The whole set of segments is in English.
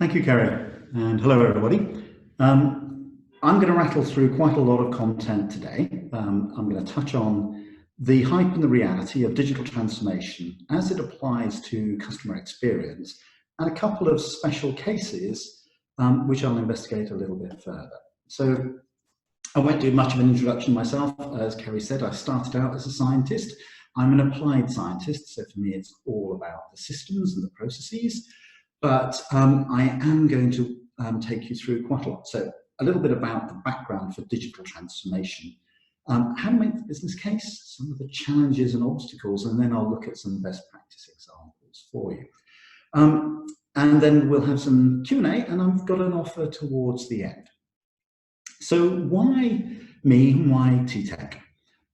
Thank you, Kerry, and hello, everybody. I'm going to rattle through quite a lot of content today. I'm going to touch on the hype and the reality of digital transformation as it applies to customer experience, and a couple of special cases which I'll investigate a little bit further. So I won't do much of an introduction myself. As Kerry said, I started out as a scientist. I'm an applied scientist, so for me it's all about the systems and the processes. But I am going to take you through quite a lot. So a little bit about the background for digital transformation, how to make the business case, some of the challenges and obstacles, and then I'll look at some best practice examples for you. And then we'll have some Q&A, and I've got an offer towards the end. So why me? Why TTEC?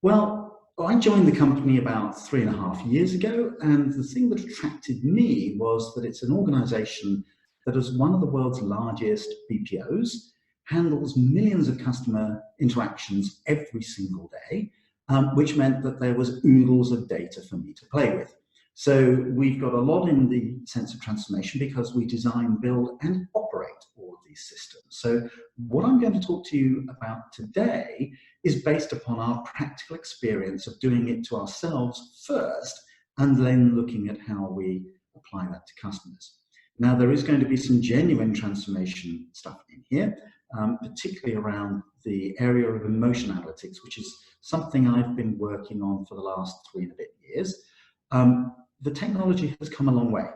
Well, I joined the company about 3.5 years ago, and the thing that attracted me was that it's an organization that is one of the world's largest BPOs, handles millions of customer interactions every single day, which meant that there was oodles of data for me to play with. So we've got a lot in the sense of transformation because we design, build, and operate all of these systems. So what I'm going to talk to you about today is based upon our practical experience of doing it to ourselves first, and then looking at how we apply that to customers. Now, there is going to be some genuine transformation stuff in here, particularly around the area of emotion analytics, which is something I've been working on for the last 3 and a bit years. The technology has come a long way.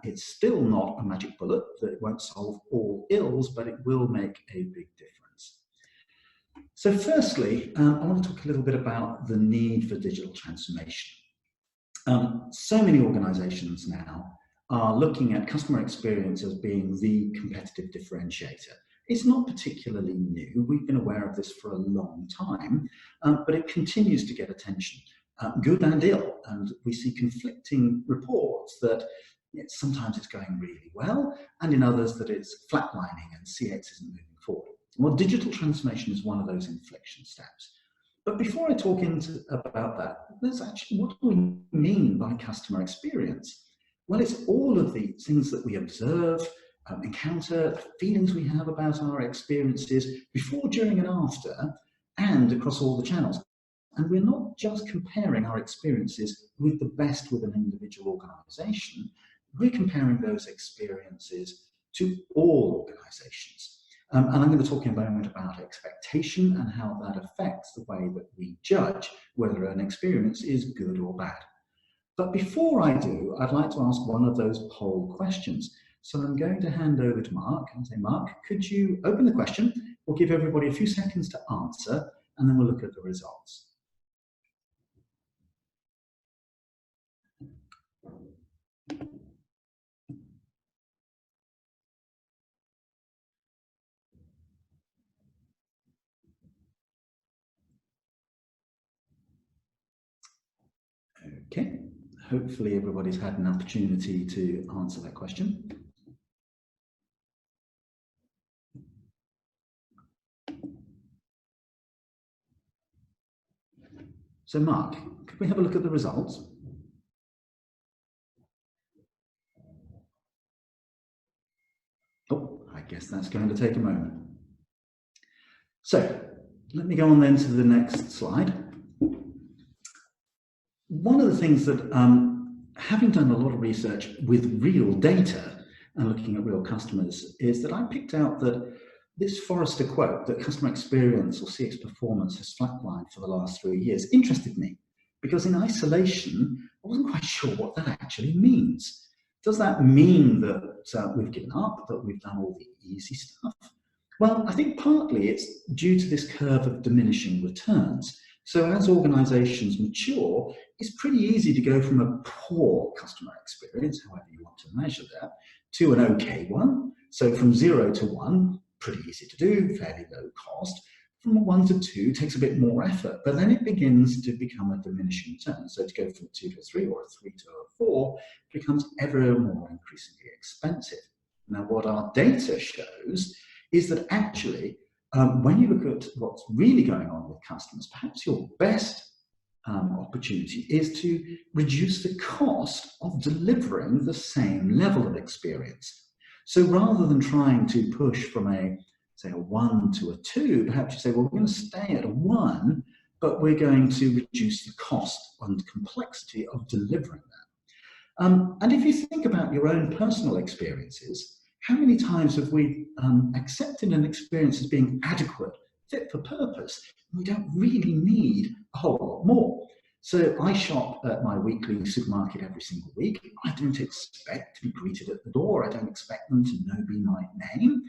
It's still not a magic bullet that won't solve all ills, but it will make a big difference. So firstly, I want to talk a little bit about the need for digital transformation. So many organizations now are looking at customer experience as being the competitive differentiator. It's not particularly new. We've been aware of this for a long time, but it continues to get attention. Good and ill, and we see conflicting reports that sometimes it's going really well, and in others that it's flatlining and CX isn't moving forward. Well, digital transformation is one of those inflection steps. But before I talk about that, there's actually, what do we mean by customer experience? Well, it's all of the things that we observe, encounter, the feelings we have about our experiences before, during, and after, and across all the channels. And we're not just comparing our experiences with the best with an individual organization, we're comparing those experiences to all organizations. And I'm going to talk in a moment about expectation and how that affects the way that we judge whether an experience is good or bad. But before I do, I'd like to ask one of those poll questions. So I'm going to hand over to Mark and say, Mark, could you open the question? We'll give everybody a few seconds to answer, and then we'll look at the results. Okay, hopefully everybody's had an opportunity to answer that question. So Mark, could we have a look at the results? Oh, I guess that's going to take a moment. So let me go on then to the next slide. One of the things that, having done a lot of research with real data and looking at real customers, is that I picked out that this Forrester quote, that customer experience or CX performance has flatlined for the last 3 years, interested me, because in isolation, I wasn't quite sure what that actually means. Does that mean that we've given up, that we've done all the easy stuff? Well, I think partly it's due to this curve of diminishing returns. So as organizations mature, it's pretty easy to go from a poor customer experience, however you want to measure that, to an okay one. So from 0 to 1, pretty easy to do, fairly low cost. From 1 to 2 takes a bit more effort, but then it begins to become a diminishing return. So to go from 2 to 3 or a 3 to a 4 becomes ever more increasingly expensive. Now, what our data shows is that actually, when you look at what's really going on with customers, perhaps your best opportunity is to reduce the cost of delivering the same level of experience. So rather than trying to push from say a 1 to a 2, perhaps you say, well, we're going to stay at a 1, but we're going to reduce the cost and complexity of delivering that. And if you think about your own personal experiences, how many times have we accepted an experience as being adequate, fit for purpose? We don't really need a whole lot more. So I shop at my weekly supermarket every single week. I don't expect to be greeted at the door. I don't expect them to know me by name.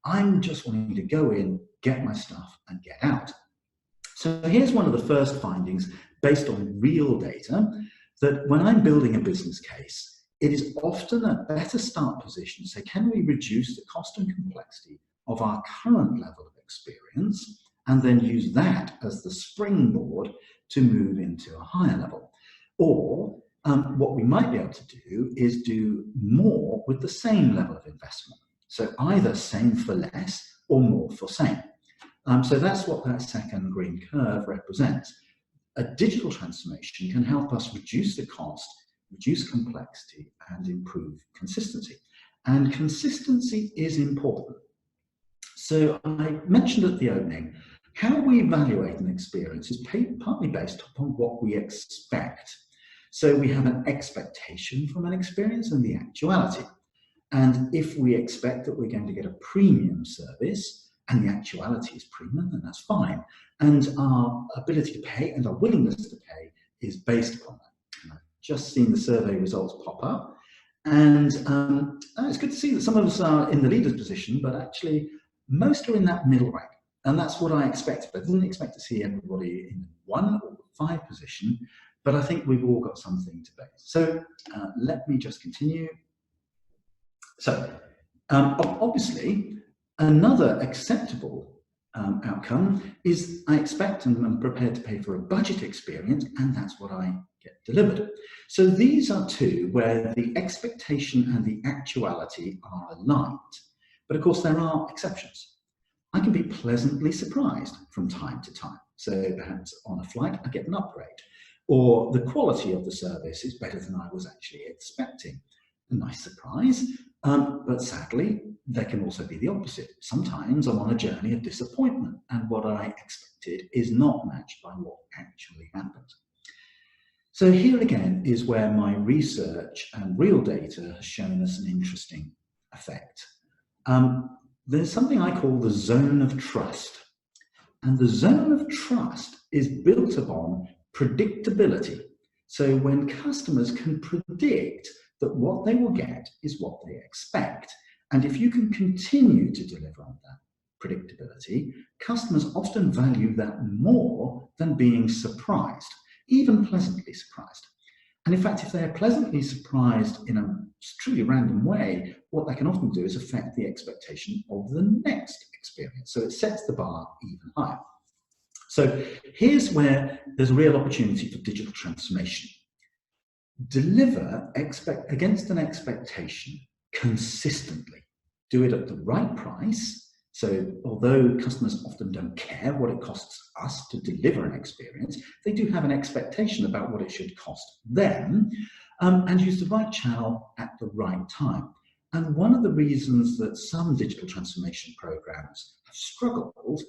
I'm just wanting to go in, get my stuff, and get out. So here's one of the first findings based on real data, that when I'm building a business case, it is often a better start position to say, can we reduce the cost and complexity of our current level of experience, and then use that as the springboard to move into a higher level? Or what we might be able to do is do more with the same level of investment. So either same for less or more for same. So that's what that second green curve represents. A digital transformation can help us reduce the cost, reduce complexity, and improve consistency. And consistency is important. So I mentioned at the opening, how we evaluate an experience is partly based upon what we expect. So we have an expectation from an experience and the actuality. And if we expect that we're going to get a premium service and the actuality is premium, then that's fine. And our ability to pay and our willingness to pay is based upon that. And I've just seen the survey results pop up. And it's good to see that some of us are in the leader's position, but actually most are in that middle rank. And that's what I expected. I didn't expect to see everybody in 1 or 5 position, but I think we've all got something to base. So let me just continue. So obviously, another acceptable outcome is I expect and I'm prepared to pay for a budget experience, and that's what I get delivered. So these are two where the expectation and the actuality are aligned. But of course, there are exceptions. I can be pleasantly surprised from time to time. So perhaps on a flight, I get an upgrade, or the quality of the service is better than I was actually expecting. A nice surprise, but sadly, there can also be the opposite. Sometimes I'm on a journey of disappointment, and what I expected is not matched by what actually happened. So here again is where my research and real data has shown us an interesting effect. There's something I call the zone of trust. And the zone of trust is built upon predictability. So when customers can predict that what they will get is what they expect, and if you can continue to deliver on that predictability, customers often value that more than being surprised, even pleasantly surprised. And in fact, if they're pleasantly surprised in a truly random way, what they can often do is affect the expectation of the next experience. So it sets the bar even higher. So here's where there's a real opportunity for digital transformation. Deliver against an expectation consistently. Do it at the right price. So although customers often don't care what it costs us to deliver an experience, they do have an expectation about what it should cost them, and use the right channel at the right time. And one of the reasons that some digital transformation programs have struggled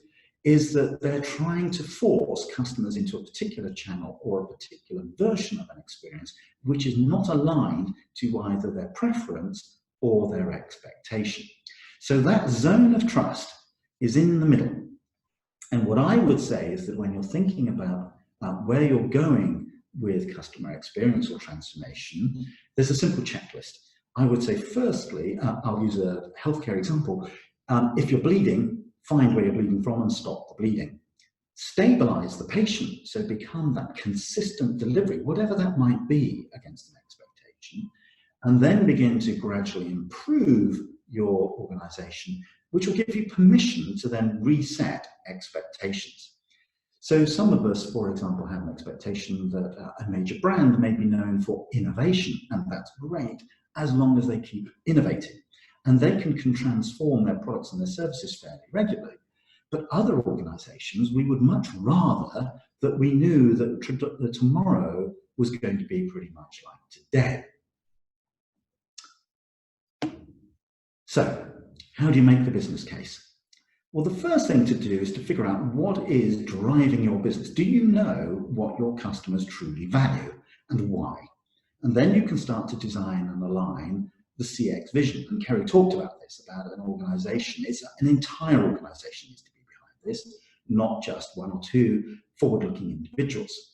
is that they're trying to force customers into a particular channel or a particular version of an experience, which is not aligned to either their preference or their expectation. So that zone of trust is in the middle. And what I would say is that when you're thinking about where you're going with customer experience or transformation, there's a simple checklist. I would say, firstly, I'll use a healthcare example. If you're bleeding, find where you're bleeding from and stop the bleeding. Stabilize the patient, so become that consistent delivery, whatever that might be against an expectation, and then begin to gradually improve your organization, which will give you permission to then reset expectations. So some of us, for example, have an expectation that a major brand may be known for innovation, and that's great, as long as they keep innovating. And they can transform their products and their services fairly regularly. But other organizations, we would much rather that we knew that tomorrow was going to be pretty much like today. So, how do you make the business case? Well, the first thing to do is to figure out what is driving your business. Do you know what your customers truly value and why? And then you can start to design and align the CX vision. And Kerry talked about this, about an organization. It's an entire organization needs to be behind this, not just one or two forward-looking individuals.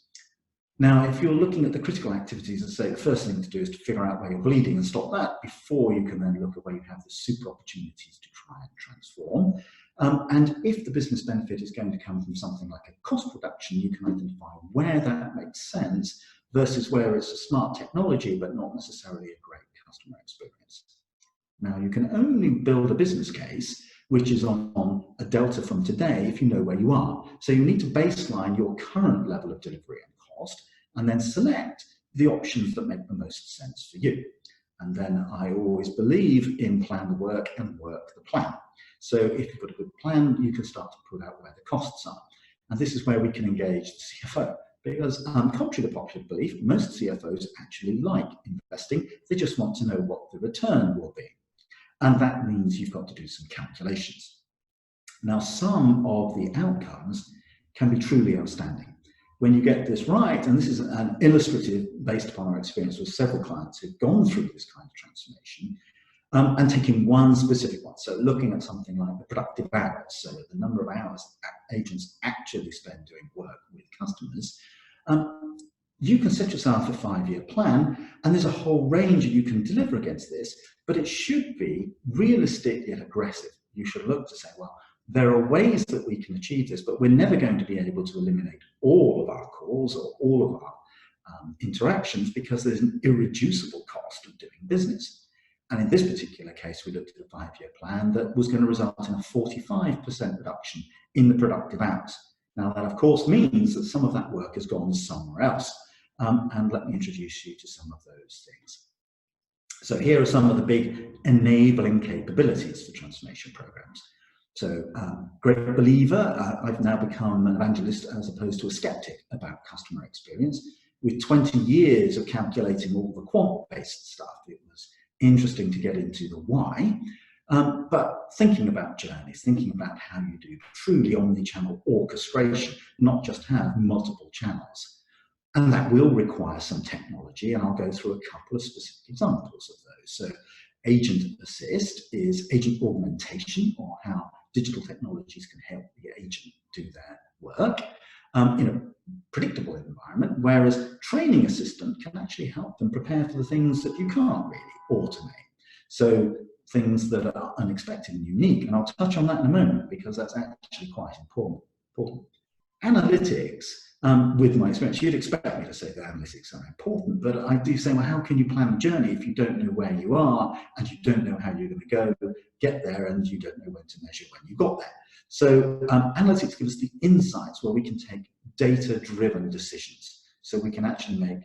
Now, if you're looking at the critical activities, as I say, the first thing to do is to figure out where you're bleeding and stop that before you can then look at where you have the super opportunities to try and transform. And if the business benefit is going to come from something like a cost reduction, you can identify where that makes sense versus where it's a smart technology, but not necessarily a great customer experience. Now, you can only build a business case which is on a delta from today if you know where you are. So you need to baseline your current level of delivery and cost, and then select the options that make the most sense for you. And then I always believe in plan the work and work the plan. So if you've got a good plan, you can start to put out where the costs are. And this is where we can engage the CFO. Because contrary to popular belief, most CFOs actually like investing. They just want to know what the return will be. And that means you've got to do some calculations. Now, some of the outcomes can be truly outstanding. When you get this right, and this is an illustrative based upon our experience with several clients who've gone through this kind of transformation, and taking one specific one. So looking at something like the productive hours, so the number of hours agents actually spend doing work with customers, you can set yourself a 5-year plan, and there's a whole range that you can deliver against this, but it should be realistic yet aggressive. You should look to say, well, there are ways that we can achieve this, but we're never going to be able to eliminate all of our calls or all of our interactions because there's an irreducible cost of doing business. And in this particular case, we looked at a 5-year plan that was going to result in a 45% reduction in the productive hours. Now, that of course means that some of that work has gone somewhere else. And let me introduce you to some of those things. So here are some of the big enabling capabilities for transformation programs. So great believer, I've now become an evangelist as opposed to a skeptic about customer experience. With 20 years of calculating all the quant-based stuff, it was interesting to get into the why, but thinking about journeys, thinking about how you do truly omni-channel orchestration, not just have multiple channels. And that will require some technology, and I'll go through a couple of specific examples of those. So agent assist is agent augmentation, or how digital technologies can help the agent do their work in a predictable environment, whereas training assistant can actually help them prepare for the things that you can't really automate. So things that are unexpected and unique, and I'll touch on that in a moment because that's actually quite important. Analytics, with my experience, you'd expect me to say that analytics are important, but I do say, well, how can you plan a journey if you don't know where you are and you don't know how you're going to get there, and you don't know when to measure when you got there? So analytics gives us the insights where we can take data-driven decisions. So we can actually make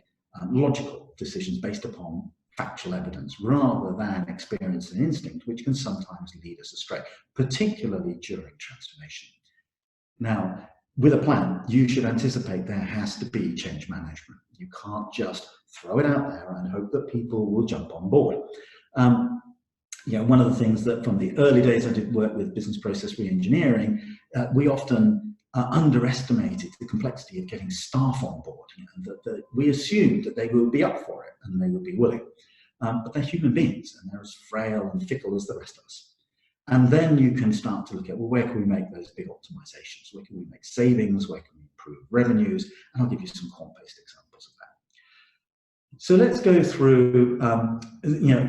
logical decisions based upon factual evidence rather than experience and instinct, which can sometimes lead us astray, particularly during transformation. Now, with a plan, you should anticipate there has to be change management. You can't just throw it out there and hope that people will jump on board. One of the things that from the early days I did work with business process re-engineering, we often underestimated the complexity of getting staff on board. That we assumed that they would be up for it and they would be willing. But they're human beings and they're as frail and fickle as the rest of us. And then you can start to look at, well, where can we make those big optimizations? Where can we make savings? Where can we improve revenues? And I'll give you some quant-based examples of that. So let's go through,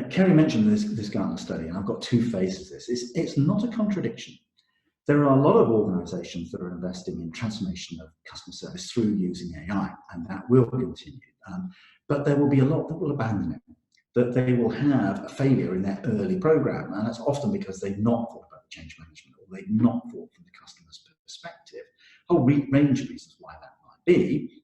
Kerry mentioned this Gartner study, and I've got two phases of this. It's not a contradiction. There are a lot of organizations that are investing in transformation of customer service through using AI, and that will continue. But there will be a lot that will abandon it, that they will have a failure in their early program, and that's often because they've not thought about the change management, or they've not thought from the customer's perspective. A whole range of reasons why that might be.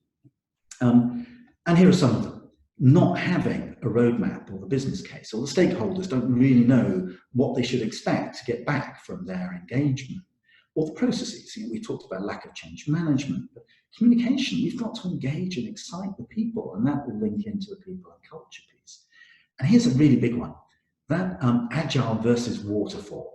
And here are some of them. Not having a roadmap or the business case, or the stakeholders don't really know what they should expect to get back from their engagement. Or the processes, we talked about lack of change management, but communication, you've got to engage and excite the people, and that will link into the people and culture piece. And here's a really big one. that agile versus waterfall.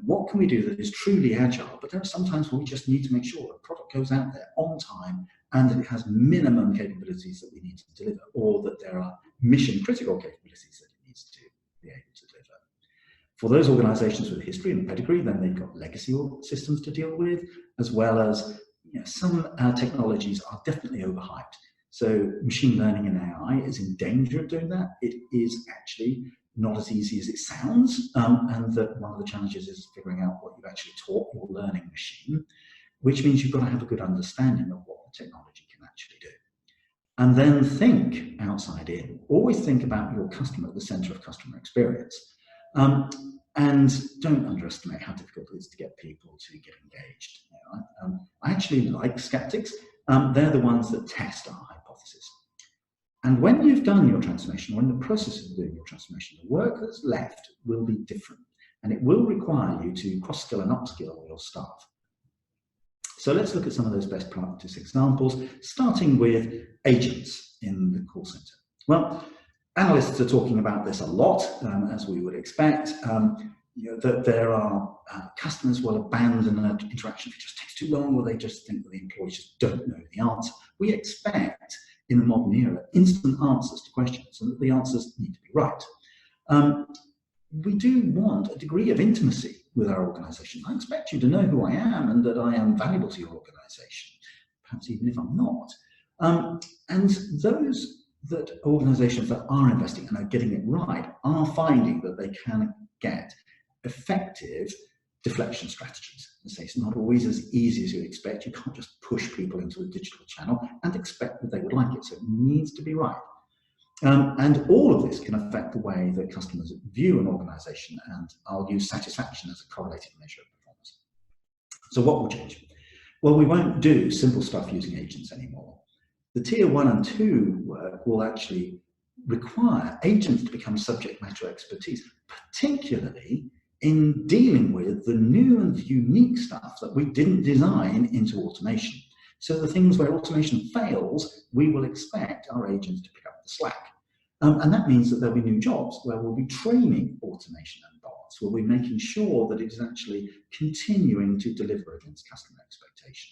What can we do that is truly agile? But there are some times where we just need to make sure the product goes out there on time and that it has minimum capabilities that we need to deliver, or that there are mission critical capabilities that it needs to be able to deliver. For those organizations with history and pedigree, then they've got legacy systems to deal with, as well as some technologies are definitely overhyped. So machine learning and AI is in danger of doing that. It is actually not as easy as it sounds, and that one of the challenges is figuring out what you've actually taught your learning machine, which means you've got to have a good understanding of what the technology can actually do. And then think outside in. Always think about your customer at the center of customer experience. And don't underestimate how difficult it is to get people to get engaged. I actually like skeptics. They're the ones that test our hypothesis. And when you've done your transformation, or in the process of doing your transformation, the work that's left will be different. And it will require you to cross-skill and upskill your staff. So let's look at some of those best practice examples, starting with agents in the call center. Well, analysts are talking about this a lot, as we would expect. That there are customers will abandon an interaction if it just takes too long, or they just think that the employees just don't know the answer. We expect, in the modern era, instant answers to questions, and that the answers need to be right. We do want a degree of intimacy with our organization. I expect you to know who I am and that I am valuable to your organization, perhaps even if I'm not. And those organizations that are investing and are getting it right are finding that they can get effective deflection strategies. I say it's not always as easy as you expect. You can't just push people into a digital channel and expect that they would like it. So it needs to be right. And all of this can affect the way that customers view an organization, and I'll use satisfaction as a correlated measure of performance. So what will change? Well, we won't do simple stuff using agents anymore. The tier 1 and 2 work will actually require agents to become subject matter expertise, particularly in dealing with the new and unique stuff that we didn't design into automation. So the things where automation fails, we will expect our agents to pick up the slack. And that means that there'll be new jobs where we'll be training automation and bots. We'll be making sure that it is actually continuing to deliver against customer expectation.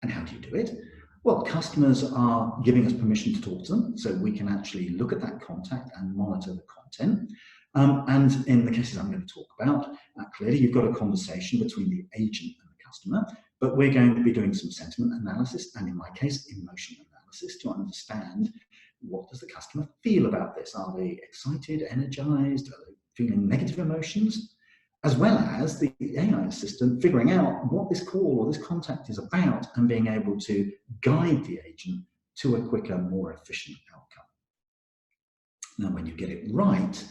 And how do you do it? Well, customers are giving us permission to talk to them, so we can actually look at that contact and monitor the content. And in the cases I'm going to talk about, clearly you've got a conversation between the agent and the customer, but we're going to be doing some sentiment analysis, and in my case, emotion analysis, to understand what does the customer feel about this. Are they excited, energized? Are they feeling negative emotions? As well as the AI assistant figuring out what this call or this contact is about and being able to guide the agent to a quicker, more efficient outcome. Now, when you get it right,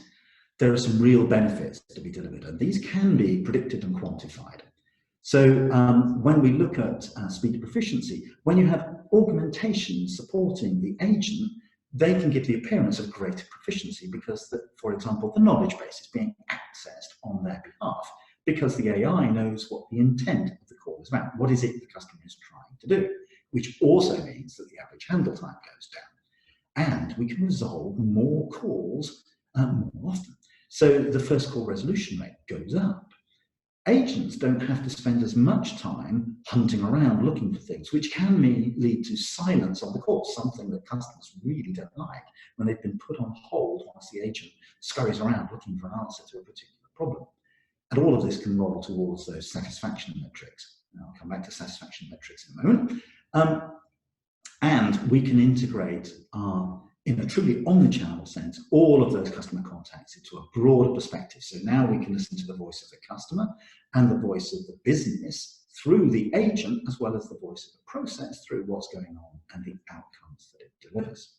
there are some real benefits to be delivered, and these can be predicted and quantified. So when we look at speed of proficiency, when you have augmentation supporting the agent, they can give the appearance of greater proficiency because, for example, the knowledge base is being accessed on their behalf because the AI knows what the intent of the call is about. What is it the customer is trying to do? Which also means that the average handle time goes down. And we can resolve more calls more often. So the first call resolution rate goes up. Agents don't have to spend as much time hunting around looking for things, which can lead to silence on the call, something that customers really don't like when they've been put on hold whilst the agent scurries around looking for an answer to a particular problem. And all of this can roll towards those satisfaction metrics. And I'll come back to satisfaction metrics in a moment. And we can integrate in a truly omnichannel sense, all of those customer contacts into a broader perspective. So now we can listen to the voice of the customer and the voice of the business through the agent, as well as the voice of the process through what's going on and the outcomes that it delivers.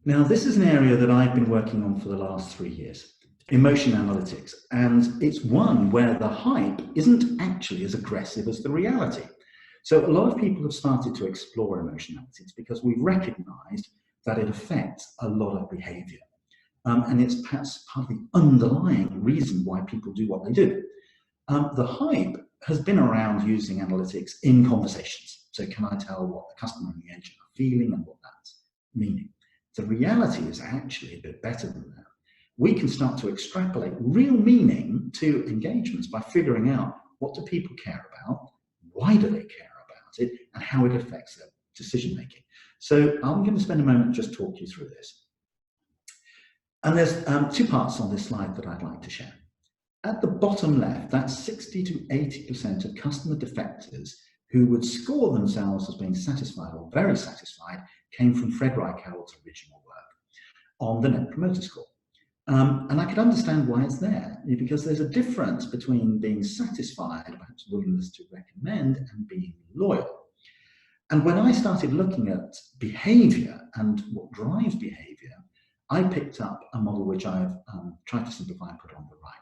Now, this is an area that I've been working on for the last 3 years, emotion analytics, and it's one where the hype isn't actually as aggressive as the reality. So a lot of people have started to explore emotion analytics because we've recognized that it affects a lot of behavior. And it's perhaps part of the underlying reason why people do what they do. The hype has been around using analytics in conversations. So can I tell what the customer and the agent are feeling and what that's meaning? The reality is actually a bit better than that. We can start to extrapolate real meaning to engagements by figuring out what do people care about, why do they care about it, and how it affects their decision making. So I'm going to spend a moment and just talk you through this. And there's two parts on this slide that I'd like to share. At the bottom left, that's 60 to 80% of customer defectors who would score themselves as being satisfied or very satisfied came from Fred Reichhell's original work on the Net Promoter Score. And I could understand why it's there, because there's a difference between being satisfied, perhaps willingness to recommend, and being loyal. And when I started looking at behavior and what drives behavior, I picked up a model which I've tried to simplify and put on the right.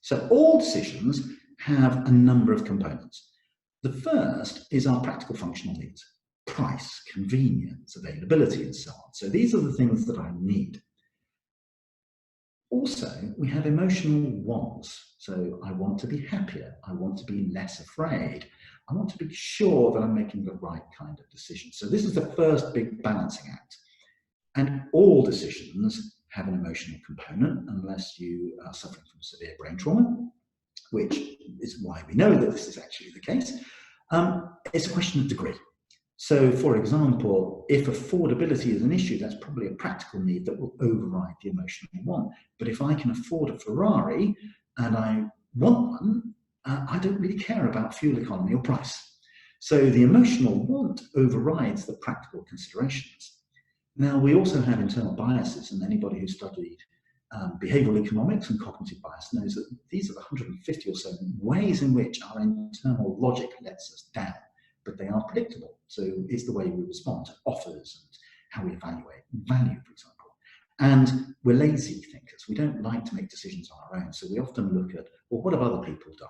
So all decisions have a number of components. The first is our practical functional needs: price, convenience, availability, and so on. So these are the things that I need. Also, we have emotional wants. So I want to be happier. I want to be less afraid. I want to be sure that I'm making the right kind of decision. So this is the first big balancing act. And all decisions have an emotional component, unless you are suffering from severe brain trauma, which is why we know that this is actually the case. It's a question of degree. So, for example, if affordability is an issue, that's probably a practical need that will override the emotional want. But if I can afford a Ferrari and I want one, I don't really care about fuel economy or price. So the emotional want overrides the practical considerations. Now, we also have internal biases, and anybody who studied behavioral economics and cognitive bias knows that these are the 150 or so ways in which our internal logic lets us down, but they are predictable. So it's the way we respond to offers and how we evaluate value, for example. And we're lazy thinkers. We don't like to make decisions on our own. So we often look at, well, what have other people done?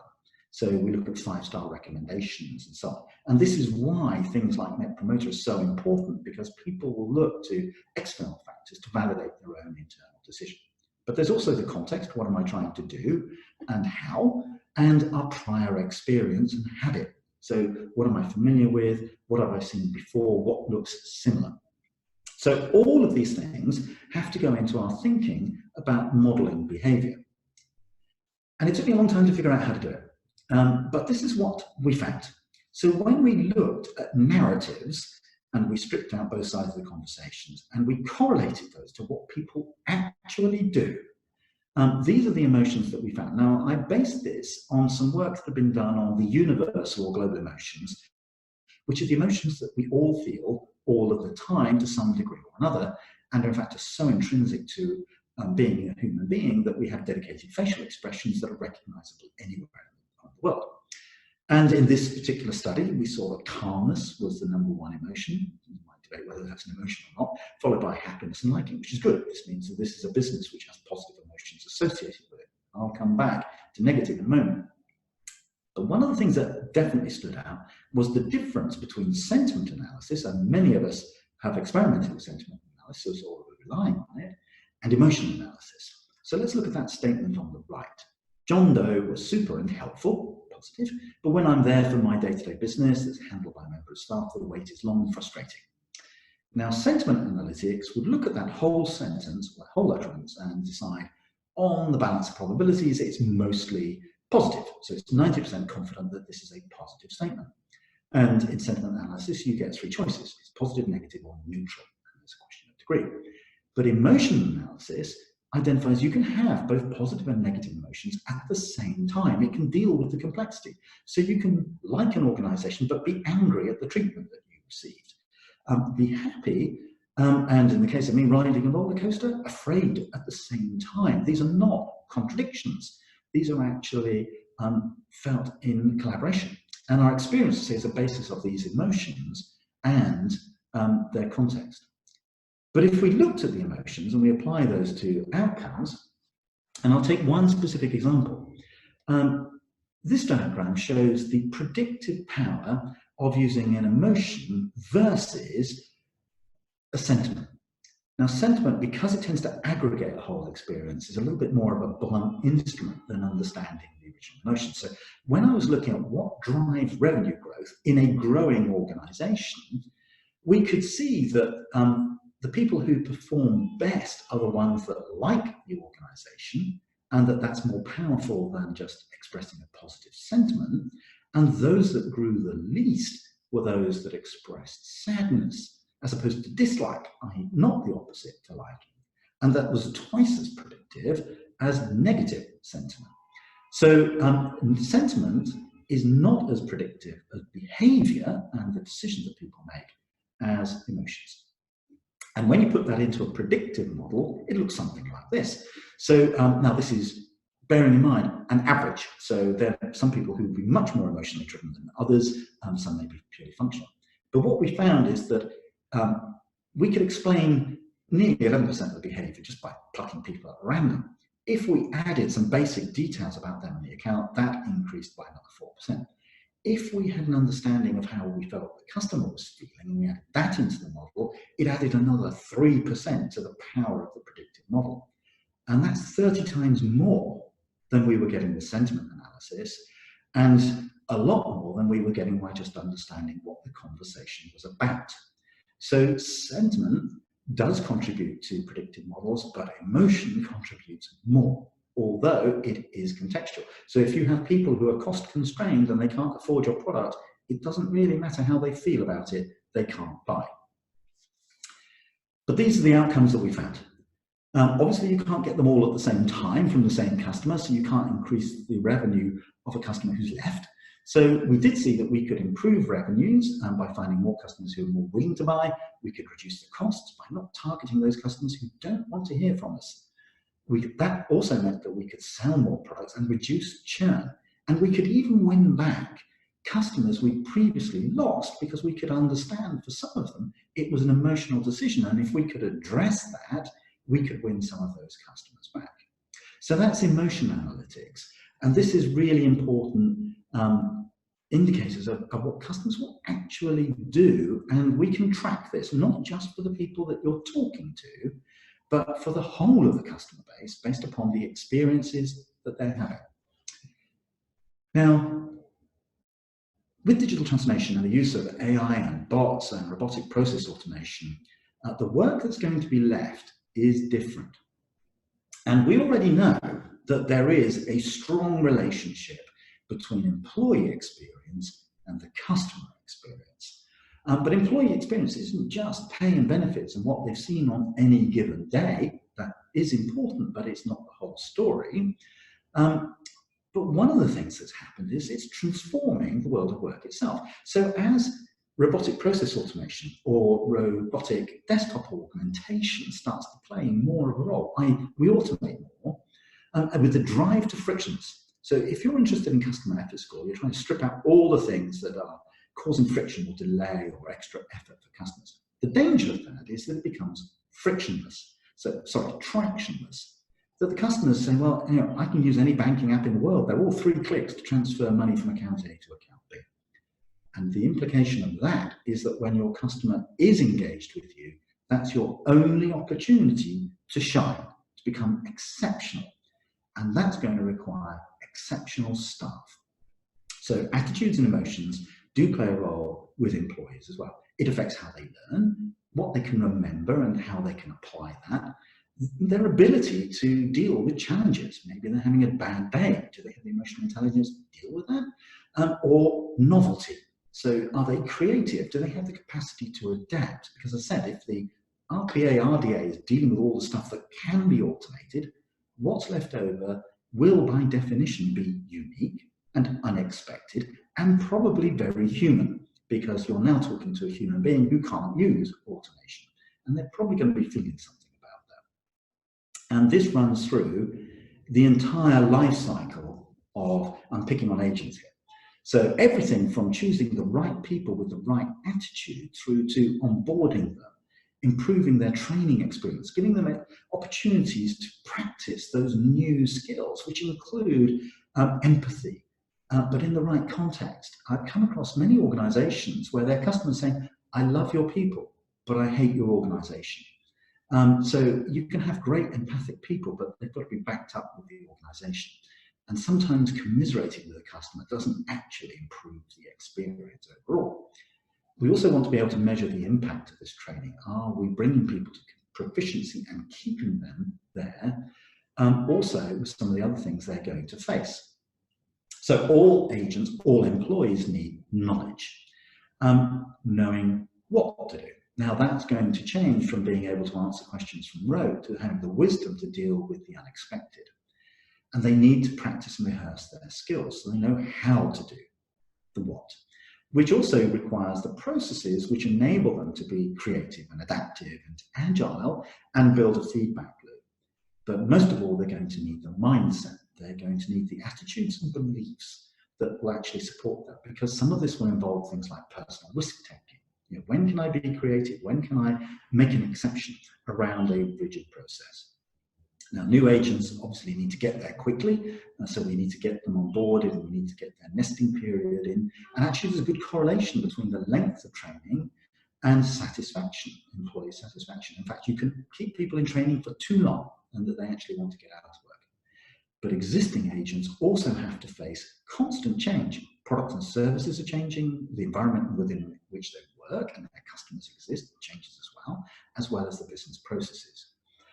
So we look at 5-star recommendations and so on. And this is why things like Net Promoter is so important, because people will look to external factors to validate their own internal decision. But there's also the context: what am I trying to do and how, and our prior experience and habit. So what am I familiar with? What have I seen before? What looks similar? So all of these things have to go into our thinking about modeling behavior. And it took me a long time to figure out how to do it. But this is what we found. So when we looked at narratives and we stripped out both sides of the conversations and we correlated those to what people actually do, these are the emotions that we found. Now, I based this on some work that had been done on the universal or global emotions, which are the emotions that we all feel all of the time to some degree or another, and in fact are so intrinsic to being a human being that we have dedicated facial expressions that are recognizable anywhere in the world. And in this particular study, we saw that calmness was the #1 emotion. You might debate whether that's an emotion or not, followed by happiness and liking, which is good. This means that this is a business which has positive emotions associated with it. I'll come back to negative in a moment. But one of the things that definitely stood out was the difference between sentiment analysis, and many of us have experimented with sentiment analysis or relying on it, and emotional analysis. So let's look at that statement on the right. John Doe was super and helpful, positive, but when I'm there for my day-to-day business that's handled by a member of staff, the wait is long and frustrating. Now, sentiment analytics would look at that whole sentence, or whole utterance, and decide on the balance of probabilities, it's mostly positive. So it's 90% confident that this is a positive statement. And in sentiment analysis, you get 3 choices. It's positive, negative, or neutral. And it's a question of degree. But emotional analysis identifies you can have both positive and negative emotions at the same time. It can deal with the complexity. So you can like an organization, but be angry at the treatment that you received. Be happy, and in the case of me riding a roller coaster, afraid at the same time. These are not contradictions. These are actually felt in collaboration. And our experience is a basis of these emotions and their context. But if we looked at the emotions and we apply those to outcomes, and I'll take one specific example. This diagram shows the predictive power of using an emotion versus a sentiment. Now, sentiment, because it tends to aggregate the whole experience, is a little bit more of a blunt instrument than understanding the original emotion. So when I was looking at what drives revenue growth in a growing organization, we could see that the people who perform best are the ones that like the organization, and that's more powerful than just expressing a positive sentiment. And those that grew the least were those that expressed sadness, as opposed to dislike, i.e. not the opposite to liking. And that was twice as predictive as negative sentiment. So sentiment is not as predictive as behavior and the decisions that people make as emotions. And when you put that into a predictive model, it looks something like this. So now this is bearing in mind an average. So there are some people who will be much more emotionally driven than others, some may be purely functional. But what we found is that we could explain nearly 11% of the behavior just by plucking people at random. If we added some basic details about them in the account, that increased by another 4%. If we had an understanding of how we felt the customer was feeling and we added that into the model, it added another 3% to the power of the predictive model. And that's 30 times more than we were getting with sentiment analysis, and a lot more than we were getting by just understanding what the conversation was about. So sentiment does contribute to predictive models, but emotion contributes more, although it is contextual. So if you have people who are cost constrained and they can't afford your product, it doesn't really matter how they feel about it, they can't buy. But these are the outcomes that we found. Obviously, you can't get them all at the same time from the same customer, so you can't increase the revenue of a customer who's left. So we did see that we could improve revenues by finding more customers who are more willing to buy. We could reduce the costs by not targeting those customers who don't want to hear from us. That also meant that we could sell more products and reduce churn. And we could even win back customers we previously lost because we could understand for some of them it was an emotional decision. And if we could address that, we could win some of those customers back. So that's emotion analytics. And this is really important indicators of what customers will actually do. And we can track this, not just for the people that you're talking to, but for the whole of the customer base based upon the experiences that they're having. Now, with digital transformation and the use of AI and bots and robotic process automation, the work that's going to be left is different. And we already know that there is a strong relationship between employee experience and the customer experience. But employee experience isn't just pay and benefits and what they've seen on any given day. That is important, but it's not the whole story. But one of the things that's happened is it's transforming the world of work itself. So as robotic process automation or robotic desktop augmentation starts to play more of a role, we automate more, with the drive to frictionless. So if you're interested in customer effort score, you're trying to strip out all the things that are causing friction or delay or extra effort for customers. The danger of that is that it becomes frictionless, tractionless. That the customers say, well, I can use any banking app in the world. They're all 3 clicks to transfer money from account A to account B. And the implication of that is that when your customer is engaged with you, that's your only opportunity to shine, to become exceptional. And that's going to require exceptional staff. So attitudes and emotions do play a role with employees as well. It affects how they learn, what they can remember and how they can apply that, their ability to deal with challenges. Maybe they're having a bad day. Do they have the emotional intelligence to deal with that? Or novelty. So are they creative? Do they have the capacity to adapt? Because as I said, if the RPA, RDA is dealing with all the stuff that can be automated, what's left over will by definition be unique and unexpected and probably very human, because you're now talking to a human being who can't use automation. And they're probably going to be feeling something about that. And this runs through the entire life cycle of, I'm picking on agents here. So everything from choosing the right people with the right attitude through to onboarding them, improving their training experience, giving them opportunities to practice those new skills, which include empathy, but in the right context. I've come across many organizations where their customers saying, I love your people, but I hate your organization. So you can have great empathic people, but they've got to be backed up with the organization. And sometimes commiserating with a customer doesn't actually improve the experience overall. We also want to be able to measure the impact of this training. Are we bringing people to proficiency and keeping them there? Also, with some of the other things they're going to face. So all agents, all employees need knowledge, knowing what to do. Now that's going to change from being able to answer questions from rote to having the wisdom to deal with the unexpected. And they need to practice and rehearse their skills so they know how to do the what, which also requires the processes which enable them to be creative and adaptive and agile and build a feedback loop. But most of all, they're going to need the mindset. They're going to need the attitudes and beliefs that will actually support that, because some of this will involve things like personal risk-taking. You know, when can I be creative? When can I make an exception around a rigid process? Now, new agents obviously need to get there quickly, so we need to get them on board and we need to get their nesting period in. And actually, there's a good correlation between the length of training and satisfaction, employee satisfaction. In fact, you can keep people in training for too long and that they actually want to get out of work. But existing agents also have to face constant change. Products and services are changing, the environment within which they work and their customers exist changes as well as the business processes.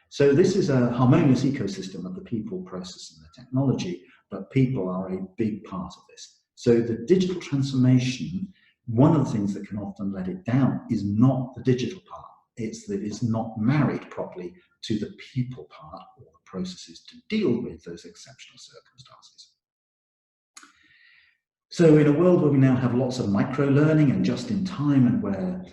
So this is a harmonious ecosystem of the people, process, and the technology, but people are a big part of this. So the digital transformation, one of the things that can often let it down is not the digital part. It's that it's not married properly to the people part or the processes to deal with those exceptional circumstances. So in a world where we now have lots of micro-learning and just-in-time, and where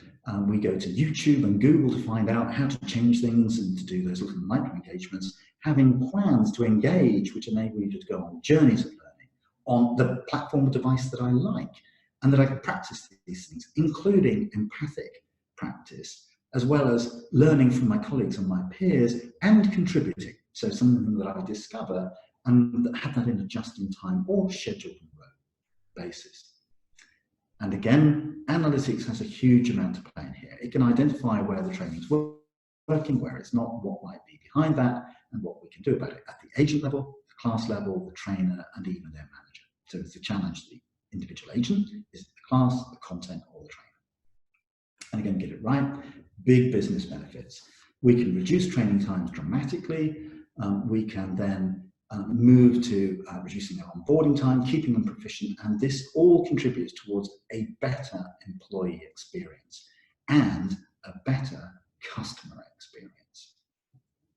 we go to YouTube and Google to find out how to change things and to do those little micro-engagements, having plans to engage which enable you to go on journeys of learning on the platform or device that I like, and that I can practice these things, including empathic practice, as well as learning from my colleagues and my peers and contributing. So something that I discover and have that in a just-in-time or scheduled basis. And again, analytics has a huge amount to play in here. It can identify where the training's working, where it's not, what might be behind that, and what we can do about it at the agent level, the class level, the trainer, and even their manager. So it's the challenge the individual agent, is it the class, the content, or the trainer? And again, get it right, big business benefits. We can reduce training times dramatically. We can then move to reducing their onboarding time, keeping them proficient, and this all contributes towards a better employee experience and a better customer experience.